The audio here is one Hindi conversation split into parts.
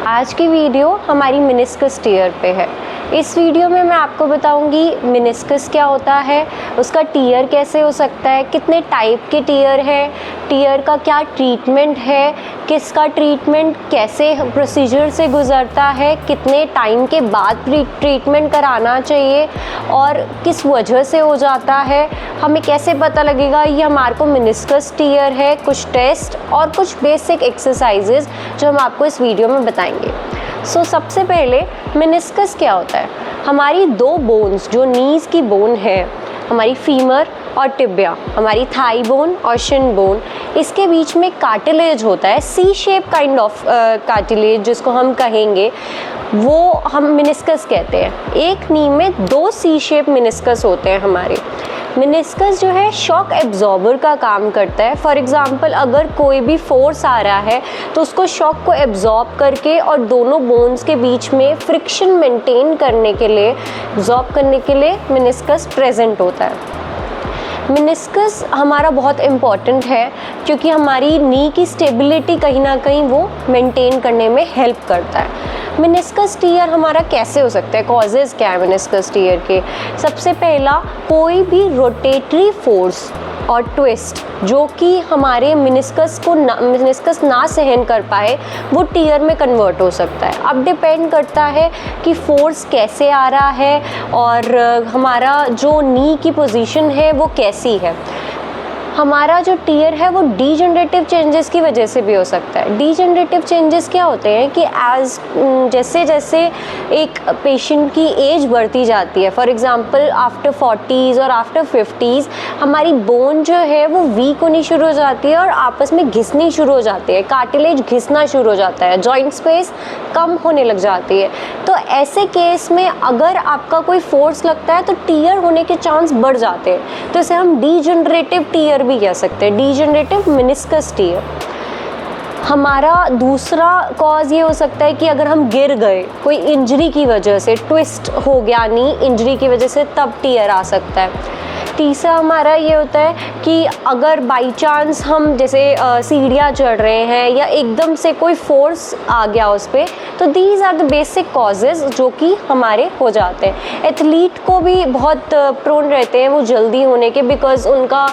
आज की वीडियो हमारी मेनिस्कस टीयर पे है। इस वीडियो में मैं आपको बताऊंगी मेनिस्कस क्या होता है, उसका टीयर कैसे हो सकता है, कितने टाइप के टीयर है, टीयर का क्या ट्रीटमेंट है, किसका ट्रीटमेंट कैसे प्रोसीजर से गुजरता है, कितने टाइम के बाद ट्रीटमेंट कराना चाहिए और किस वजह से हो जाता है, हमें कैसे पता लगेगा ये हमारे को मेनिस्कस टीयर है, कुछ टेस्ट और कुछ बेसिक एक्सरसाइजेज जो हम आपको इस वीडियो में बताएंगे। सबसे पहले मेनिस्कस क्या होता है। हमारी दो बोन्स जो नीज़ की बोन है, हमारी फीमर और टिबिया, हमारी थाई बोन और शिन बोन, इसके बीच में कार्टिलेज होता है, सी शेप काइंड ऑफ कार्टिलेज जिसको हम कहेंगे, वो हम मेनिस्कस कहते हैं। एक नी में दो सी शेप मेनिस्कस होते हैं हमारे। मेनिस्कस जो है शॉक एब्जॉर्बर का काम करता है। फॉर एग्ज़ाम्पल अगर कोई भी फोर्स आ रहा है तो उसको शॉक को एब्जॉर्ब करके और दोनों बोन्स के बीच में फ्रिक्शन मेंटेन करने के लिए, एब्जॉर्ब करने के लिए मेनिस्कस प्रेजेंट होता है। मेनिस्कस हमारा बहुत इम्पॉर्टेंट है क्योंकि हमारी नी की स्टेबिलिटी कहीं ना कहीं वो मेंटेन करने में हेल्प करता है। मेनिस्कस टीयर हमारा कैसे हो सकता है, कॉजेज़ क्या है मेनिस्कस टीयर के। सबसे पहला, कोई भी रोटेटरी फोर्स और ट्विस्ट जो कि हमारे मेनिस्कस ना सहन कर पाए, वो टीयर में कन्वर्ट हो सकता है। अब डिपेंड करता है कि फोर्स कैसे आ रहा है और हमारा जो नी की पोजीशन है वो कैसी है। हमारा जो टीयर है वो डीजनरेटिव चेंजेस की वजह से भी हो सकता है। डीजनरेटिव चेंजेस क्या होते हैं कि जैसे जैसे एक पेशेंट की एज बढ़ती जाती है, फॉर एग्जांपल आफ्टर 40s और आफ्टर 50s, हमारी बोन जो है वो वीक होनी शुरू हो जाती है और आपस में घिसनी शुरू हो जाती है, कार्टिलेज घिसना शुरू हो जाता है, जॉइंट स्पेस कम होने लग जाती है। तो ऐसे केस में अगर आपका कोई फोर्स लगता है तो टीयर होने के चांस बढ़ जाते हैं। तो इसे हम डीजनरेटिव टीयर भी कह सकते हैं, डीजनरेटिव मेनिस्कस टीयर। हमारा दूसरा कॉज ये हो सकता है कि अगर हम गिर गए कोई इंजरी की वजह से, ट्विस्ट हो गया नी इंजरी की वजह से, तब टीयर आ सकता है। तीसरा हमारा ये होता है कि अगर बाई चांस हम जैसे सीढ़ियाँ चढ़ रहे हैं या एकदम से कोई फोर्स आ गया उस पर, तो these are the basic causes जो कि हमारे हो जाते हैं। एथलीट को भी बहुत प्रोन रहते हैं वो जल्दी होने के, बिकॉज उनका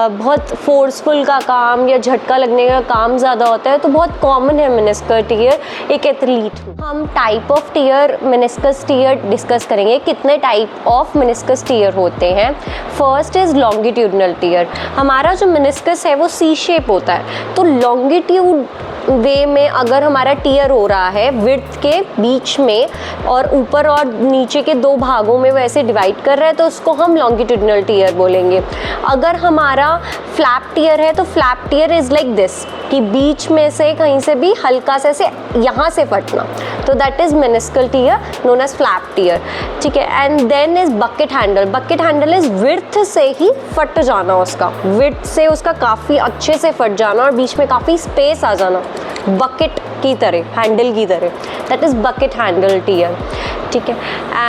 बहुत फोर्सफुल का काम या झटका लगने का काम ज़्यादा होता है, तो बहुत कॉमन है मेनिस्कस टीयर एक एथलीट में। हम type of tear, meniscus tear discuss करेंगे, कितने टाइप ऑफ मेनिस्कस टीयर होते हैं। First is longitudinal tear. हमारा जो मेनिस्कस है वो सी शेप होता है, तो लॉन्गिट्यूड वे में अगर हमारा टीयर हो रहा है विड्थ के बीच में और ऊपर और नीचे के दो भागों में वैसे डिवाइड कर रहा है, तो उसको हम लॉन्गिट्यूडनल टीयर बोलेंगे। अगर हमारा फ्लैप टीयर है तो flap tear is like this, कि बीच में से कहीं से भी हल्का से यहाँ से फटना, तो that is meniscal tear known as flap tear. ठीक है। And then is bucket handle. Bucket handle is width से ही फट जाना, उसका विड्थ से उसका काफ़ी अच्छे से फट जाना और बीच में काफ़ी स्पेस आ जाना, बकेट की तरह, हैंडल की तरह, that is bucket handle tear. ठीक है।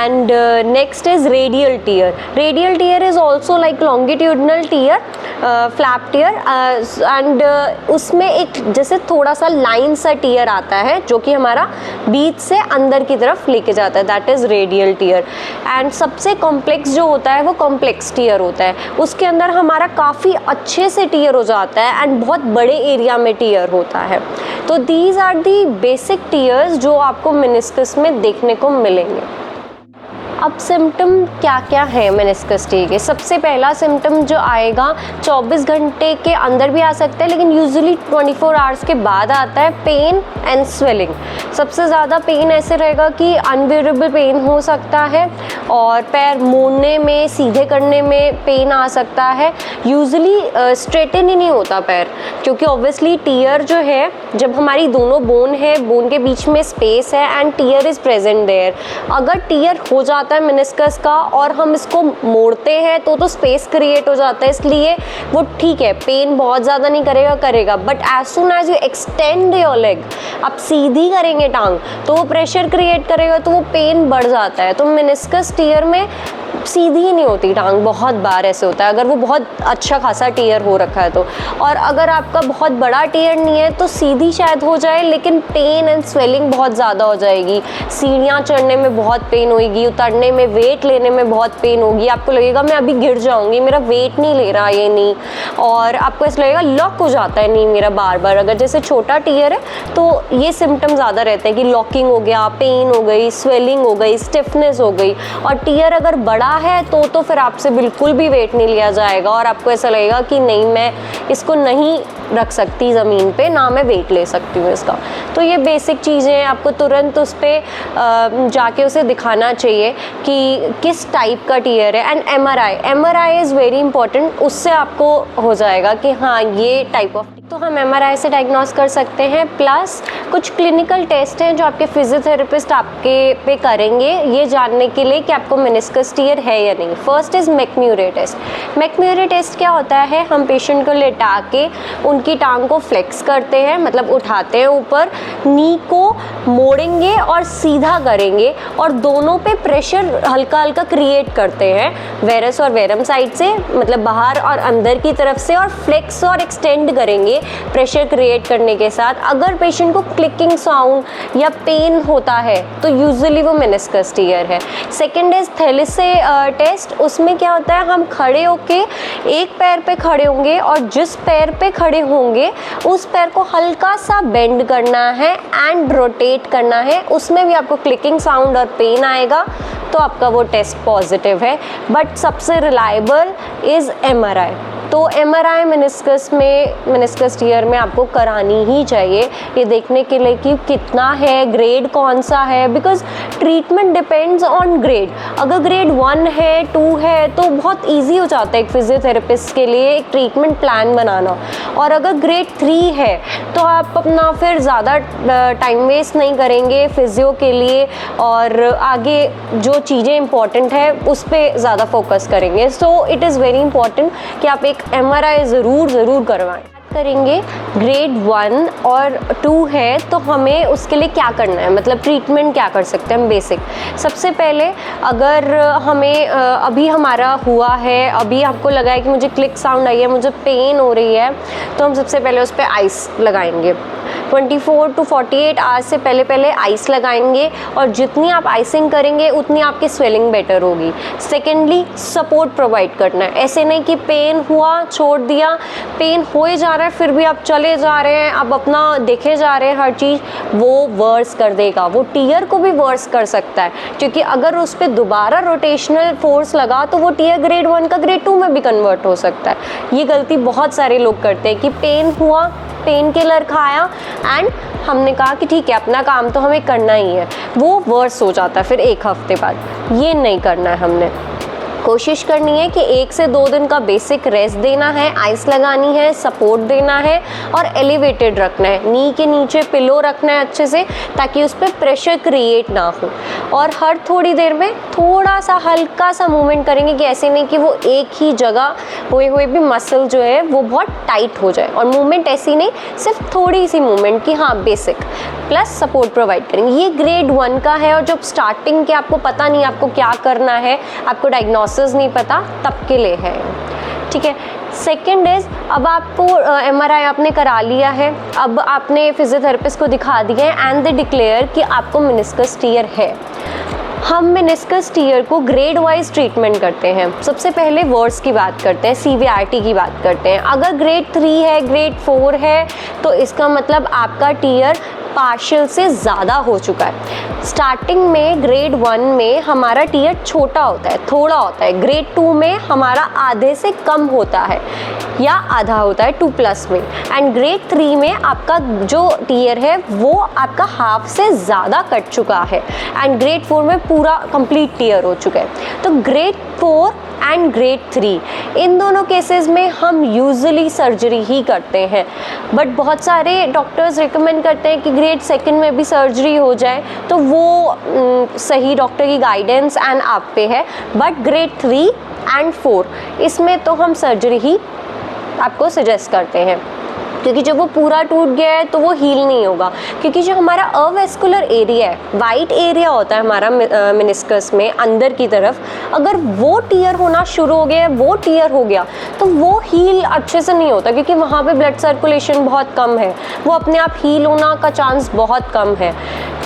And next is radial tear. Radial tear is also like longitudinal tear, flap tear, and उसमें एक जैसे थोड़ा सा लाइन सा टीयर आता है जो कि हमारा बीच से अंदर की तरफ लेके जाता है, that is radial tear. And सबसे कॉम्प्लेक्स जो होता है वो कॉम्प्लेक्स टीयर होता है, उसके अंदर हमारा काफ़ी अच्छे से टीयर हो जाता है एंड बहुत बड़े एरिया में टीयर होता है। तो these are the basic tears जो आपको मेनिस्कस में देखने को मिलेंगे। अब सिम्टम क्या क्या है मेनिस्कस टीयर के। सबसे पहला सिम्टम जो आएगा 24 घंटे के अंदर भी आ सकता है, लेकिन यूजुअली 24 आवर्स के बाद आता है, पेन एंड स्वेलिंग। सबसे ज़्यादा पेन ऐसे रहेगा कि अनबियरेबल पेन हो सकता है और पैर मोड़ने में, सीधे करने में पेन आ सकता है। यूजुअली स्ट्रेटन ही नहीं होता पैर, क्योंकि ऑब्वियसली टीयर जो है, जब हमारी दोनों बोन है, बोन के बीच में स्पेस है and tear is present there. अगर टीयर हो जाता है मेनिस्कस का और हम इसको मोड़ते हैं तो स्पेस क्रिएट हो जाता है, इसलिए वो ठीक है, पेन बहुत ज़्यादा नहीं करेगा। But as soon as you extend your leg, आप सीधी करेंगे टांग, तो वो प्रेशर क्रिएट करेगा, तो वो पेन बढ़ जाता है। तो मेनिस्कस टीयर में सीधी नहीं होती टांग, बहुत बार ऐसे होता है अगर वो बहुत अच्छा खासा टीयर हो रखा है तो। और अगर आपका बहुत बड़ा टीयर नहीं है तो सीधी शायद हो जाए, लेकिन पेन एंड स्वेलिंग बहुत ज़्यादा हो जाएगी। सीढ़ियाँ चढ़ने में बहुत पेन होगी, उतरने में, वेट लेने में बहुत पेन होगी। आपको लगेगा मैं अभी गिर जाऊँगी, मेरा वेट नहीं ले रहा ये नी, और आपको ऐसा लगेगा लॉक हो जाता है नी मेरा बार बार। अगर जैसे छोटा टीयर है तो ये सिम्टम ज़्यादा रहते हैं कि लॉकिंग हो गया, पेन हो गई, स्वेलिंग हो गई, स्टिफनेस हो गई। और टीयर अगर बड़ा है तो फिर आपसे बिल्कुल भी वेट नहीं लिया जाएगा और आपको ऐसा लगेगा कि नहीं, मैं इसको नहीं रख सकती ज़मीन पे, ना मैं वेट ले सकती हूँ इसका। तो ये बेसिक चीज़ें हैं, आपको तुरंत उस पर जाके उसे दिखाना चाहिए कि किस टाइप का टीयर है। And MRI is very important, उससे आपको हो जाएगा कि हाँ ये टाइप ऑफ, तो हम एमआरआई से डायग्नोस कर सकते हैं। प्लस कुछ क्लिनिकल टेस्ट हैं जो आपके फिजियोथेरेपिस्ट आपके पे करेंगे ये जानने के लिए कि आपको मेनिस्कस टीयर है या नहीं। First is McMurray test. McMurray test क्या होता है, हम पेशेंट को लेटा के उनकी टांग को फ्लेक्स करते हैं, मतलब उठाते हैं ऊपर, नी को मोड़ेंगे और सीधा करेंगे और दोनों पे प्रेशर हल्का हल्का क्रिएट करते हैं, वेरस और वेरम साइड से, मतलब बाहर और अंदर की तरफ से, और फ्लेक्स और एक्सटेंड करेंगे प्रेशर क्रिएट करने के साथ। अगर पेशेंट को क्लिकिंग साउंड या पेन होता है तो यूजुअली वो मेनिस्कस टीयर है। सेकेंड इज थैलिसे टेस्ट। उसमें क्या होता है, हम खड़े होके एक पैर पे खड़े होंगे और जिस पैर पे खड़े होंगे उस पैर को हल्का सा बेंड करना है एंड रोटेट करना है। उसमें भी आपको क्लिकिंग साउंड और पेन आएगा तो आपका वो टेस्ट पॉजिटिव है। बट सबसे रिलायबल इज़ एमआरआई। तो एमआरआई मेनिस्कस टीयर में आपको करानी ही चाहिए, ये देखने के लिए कि कितना है, ग्रेड कौन सा है, because treatment depends on grade. अगर ग्रेड 1 है, 2 है तो बहुत इजी हो जाता है एक फिजियोथेरेपिस्ट के लिए एक ट्रीटमेंट प्लान बनाना। और अगर ग्रेड 3 है तो आप अपना फिर ज़्यादा टाइम वेस्ट नहीं करेंगे फिजियो के लिए और आगे जो चीज़ें इंपॉर्टेंट है उस पर ज़्यादा फोकस करेंगे। So it is very important कि आप एक एमआरआई ज़रूर करवाएं। करेंगे ग्रेड 1 और 2 है तो हमें उसके लिए क्या करना है, मतलब ट्रीटमेंट क्या कर सकते हैं हम। बेसिक सबसे पहले अगर हमें अभी हमारा हुआ है, अभी आपको लगा है कि मुझे क्लिक साउंड आई है, मुझे पेन हो रही है, तो हम सबसे पहले उस पर आइस लगाएंगे। 24 to 48 आवर्स से पहले आइस लगाएंगे और जितनी आप आइसिंग करेंगे उतनी आपकी स्वेलिंग बेटर होगी। सेकेंडली सपोर्ट प्रोवाइड करना है, ऐसे नहीं कि पेन हुआ छोड़ दिया, पेन हो जा रहा है फिर भी आप चले जा रहे हैं, आप अपना देखे जा रहे हैं हर चीज़, वो वर्स कर देगा, वो टीयर को भी वर्स कर सकता है। क्योंकि अगर उस पर दोबारा रोटेशनल फोर्स लगा तो वो टीयर ग्रेड 1 का ग्रेड 2 में भी कन्वर्ट हो सकता है। ये गलती बहुत सारे लोग करते हैं कि पेन हुआ, पेन किलर खाया एंड हमने कहा कि ठीक है अपना काम तो हमें करना ही है, वो वर्स हो जाता है फिर एक हफ्ते बाद। ये नहीं करना है, हमने कोशिश करनी है कि 1 से 2 दिन का बेसिक रेस्ट देना है, आइस लगानी है, सपोर्ट देना है और एलिवेटेड रखना है, नी के नीचे पिलो रखना है अच्छे से ताकि उस पर प्रेशर क्रिएट ना हो। और हर थोड़ी देर में थोड़ा सा हल्का सा मूवमेंट करेंगे कि ऐसे नहीं कि वो एक ही जगह हुए भी मसल जो है वो बहुत टाइट हो जाए। और मूवमेंट ऐसी नहीं, सिर्फ थोड़ी सी मूवमेंट की, हाँ बेसिक, प्लस सपोर्ट प्रोवाइड करेंगे। ये ग्रेड 1 का है और जब स्टार्टिंग के आपको पता नहीं आपको क्या करना है, आपको डायग्नोसिस नहीं पता, तब के लिए है, ठीक है। सेकेंड इज, अब आपको एमआरआई आपने करा लिया है, अब आपने फिजियोथेरेपिस्ट को दिखा दिया है एंड दे डिक्लेयर कि आपको मेनिस्कस टीयर है। हम मेनिस्कस टीयर को ग्रेड वाइज ट्रीटमेंट करते हैं। सबसे पहले वर्ड्स की बात करते हैं, सीवीआरटी की बात करते हैं। अगर ग्रेड 3 है, ग्रेड 4 है तो इसका मतलब आपका टीयर पार्शियल से ज़्यादा हो चुका है। स्टार्टिंग में ग्रेड 1 में हमारा टीयर छोटा होता है, थोड़ा होता है, ग्रेड 2 में हमारा आधे से कम होता है या आधा होता है 2+ में, एंड ग्रेड 3 में आपका जो टीयर है वो आपका हाफ से ज़्यादा कट चुका है एंड ग्रेड 4 में पूरा कंप्लीट टीयर हो चुका है। तो ग्रेड 4 एंड ग्रेड 3 इन दोनों केसेस में हम यूजुअली सर्जरी ही करते हैं, बट बहुत सारे डॉक्टर्स रिकमेंड करते हैं कि ग्रेड 2 में भी सर्जरी हो जाए, तो वो सही डॉक्टर की गाइडेंस एंड आप पे है। बट ग्रेड 3 एंड 4 इसमें तो हम सर्जरी ही आपको सजेस्ट करते हैं। क्योंकि जब वो पूरा टूट गया है तो वो हील नहीं होगा, क्योंकि जो हमारा अवेस्कुलर एरिया है, वाइट एरिया होता है हमारा मेनिस्कस में अंदर की तरफ, अगर वो टीयर होना शुरू हो गया, वो टीयर हो गया तो वो हील अच्छे से नहीं होता, क्योंकि वहाँ पे ब्लड सर्कुलेशन बहुत कम है, वो अपने आप हील होना का चांस बहुत कम है।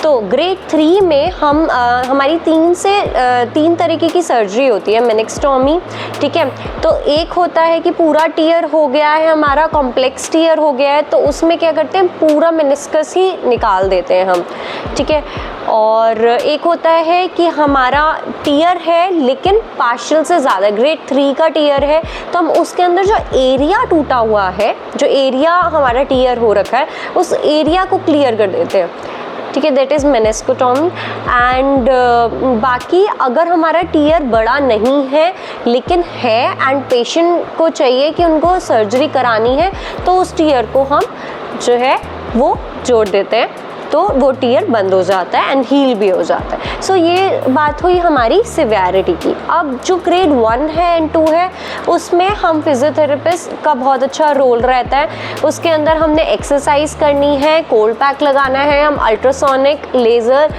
तो ग्रेड 3 में हम हमारी 3 तरीके की सर्जरी होती है मेनिस्टेक्टोमी, ठीक है। तो एक होता है कि पूरा टीयर हो गया है, हमारा कॉम्प्लेक्स टीयर हो गया है, तो उसमें क्या करते हैं, पूरा मेनिस्कस ही निकाल देते हैं हम, ठीक है। और एक होता है कि हमारा टीयर है लेकिन पार्शियल से ज़्यादा, ग्रेड 3 का टीयर है, तो हम उसके अंदर जो एरिया टूटा हुआ है, जो एरिया हमारा टीयर हो रखा है, उस एरिया को क्लियर कर देते हैं, ठीक है, दैट इज़ मेनिस्केक्टोमी। एंड बाकी अगर हमारा टीयर बड़ा नहीं है लेकिन है एंड पेशेंट को चाहिए कि उनको सर्जरी करानी है, तो उस टीयर को हम जो है वो जोड़ देते हैं, तो वो टीयर बंद हो जाता है एंड हील भी हो जाता है। सो ये बात हुई हमारी सिवियरिटी की। अब जो ग्रेड 1 है एंड 2 है, उसमें हम फिजियोथेरेपिस्ट का बहुत अच्छा रोल रहता है। उसके अंदर हमने एक्सरसाइज करनी है, कोल्ड पैक लगाना है, हम अल्ट्रासोनिक, लेज़र,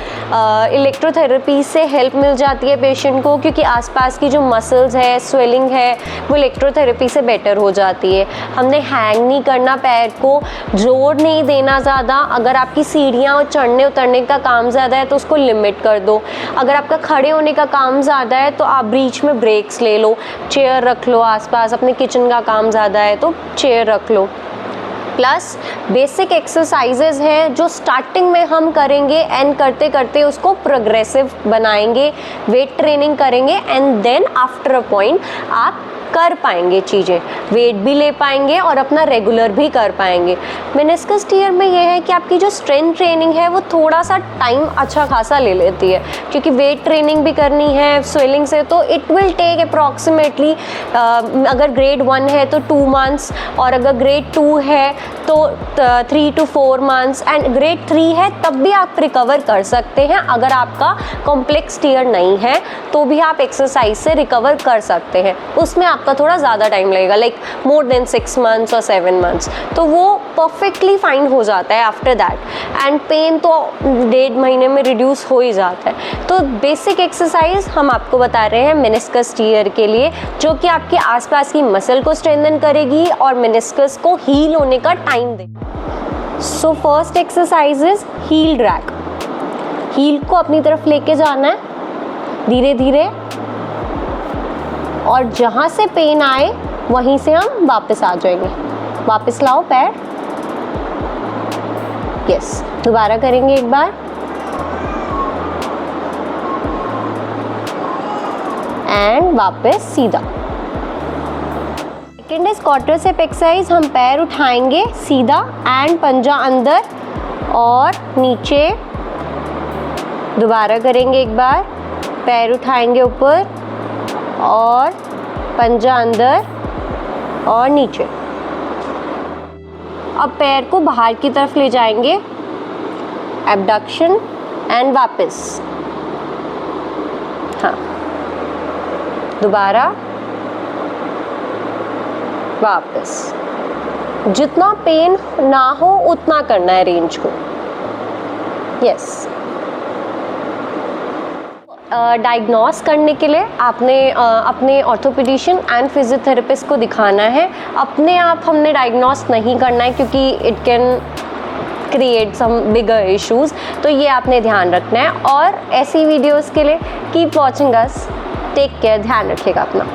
इलेक्ट्रोथेरेपी से हेल्प मिल जाती है पेशेंट को, क्योंकि आसपास की जो मसल्स है, स्वेलिंग है, वो इलेक्ट्रोथेरेपी से बेटर हो जाती है। हमने हैंग नहीं करना पैर को, जोड़ नहीं देना ज़्यादा। अगर आपकी सीढ़ियाँ और चढ़ने उतरने का काम ज़्यादा है तो उसको लिमिट कर दो। अगर आपका खड़े होने का काम ज़्यादा है तो आप बीच में ब्रेक्स ले लो, चेयर रख लो आसपास। अपने किचन का काम ज़्यादा है तो चेयर रख लो। प्लस बेसिक एक्सरसाइजेज हैं जो स्टार्टिंग में हम करेंगे एंड करते करते उसको प्रोग्रेसिव बनाएंगे, वेट ट्रेनिंग करेंगे and then after a point आप कर पाएंगे चीज़ें, वेट भी ले पाएंगे और अपना रेगुलर भी कर पाएंगे। मेनिस्कस टीयर में ये है कि आपकी जो स्ट्रेंथ ट्रेनिंग है वो थोड़ा सा टाइम अच्छा खासा ले लेती है, क्योंकि वेट ट्रेनिंग भी करनी है स्वेलिंग से, तो इट विल टेक अप्रॉक्सीमेटली, अगर ग्रेड 1 है तो 2 मंथ्स, और अगर ग्रेड 2 है तो 3 to 4 मंथ्स, एंड ग्रेड 3 है तब भी आप रिकवर कर सकते हैं। अगर आपका कॉम्प्लेक्स टीयर नहीं है तो भी आप एक्सरसाइज से रिकवर कर सकते हैं। उसमें आपका थोड़ा ज़्यादा टाइम लगेगा, लाइक मोर देन 6 मंथ्स और 7 मंथ्स, तो वो परफेक्टली फाइन हो जाता है आफ्टर दैट। एंड पेन तो 1.5 महीने में रिड्यूस हो ही जाता है। तो बेसिक एक्सरसाइज हम आपको बता रहे हैं मेनिस्कस टीयर के लिए, जो कि आपके आसपास की मसल को स्ट्रेंथन करेगी और मेनिस्कस को हील होने का टाइम देगी। So first exercise is heel drag. Heel को अपनी तरफ लेके जाना है धीरे धीरे, और जहाँ से पेन आए वहीं से हम वापस आ जाएंगे। वापस लाओ पैर, यस, दोबारा करेंगे एक बार, एंड वापस सीधा। Second is quadricep exercise. हम पैर उठाएंगे सीधा एंड पंजा अंदर और नीचे। दोबारा करेंगे एक बार, पैर उठाएंगे ऊपर और पंजा अंदर और नीचे। अब पैर को बाहर की तरफ ले जाएंगे, एबडक्शन एंड वापस। हाँ, दोबारा वापस। जितना पेन ना हो उतना करना है रेंज को, यस। डायग्नोस करने के लिए आपने अपने ऑर्थोपेडिशियन एंड फिजियोथेरेपिस्ट को दिखाना है। अपने आप हमने डायग्नोस नहीं करना है, क्योंकि it can create some bigger issues, तो ये आपने ध्यान रखना है। और ऐसी वीडियोस के लिए keep watching us, take care, ध्यान रखिएगा अपना।